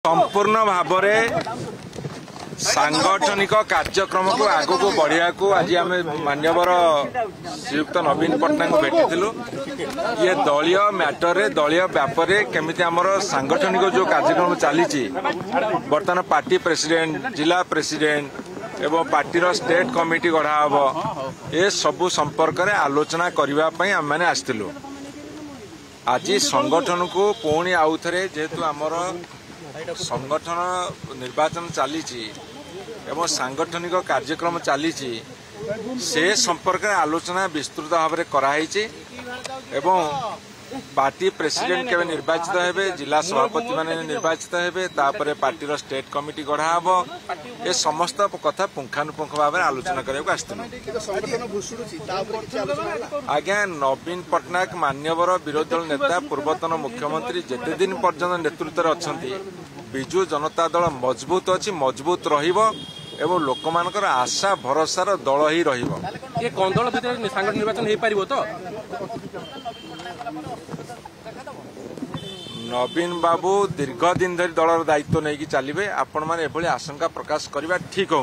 संपूर्ण भाव सांगठनिक कार्यक्रम को आग को बढ़िया को आज आम मान्यवर श्रीयुक्त नवीन पट्टनायक भेटी ये दलीय मैटर दलीय व्यापार केमिति आमर सांगठनिक जो कार्यक्रम चली बर्तमान पार्टी प्रेसिडेंट जिला प्रेसिडेंट एवं पार्टी स्टेट कमिटी गढ़ा हम ए सबु संपर्क में आलोचना करने आम मैंने आसलु आज संगठन को पुणी आउ थे जेहेतु आमर संगठन निर्वाचन चली एवं सांगठनिक कार्यक्रम चली से संपर्क में आलोचना विस्तृत भाव में कराई एवं पार्टी प्रेसिडेंट केवे निर्वाचित हेबे जिला सभापति माने निर्वाचित हेबे तापरे पार्टी स्टेट कमिटी गढ़ा हम ए समस्त कथा पुंखानुपुंख भाव में आलोचना करने आज्ञा नवीन पट्टनायक मान्यवर विरोधी दल नेता पूर्वतन मुख्यमंत्री जेते दिन पर्यंत नेतृत्व में अच्छा विजु जनता दल मजबूत अच्छी मजबूत एवं लोक मानकर आशा भरोसार दल ही कंदल भितर सांगठनिक निर्वाचन हो पार तो नवीन बाबू दीर्घ दिन धरी दलर दायित्व नहीं चलिए आपण मैंने आशंका प्रकाश करवा ठीक हो।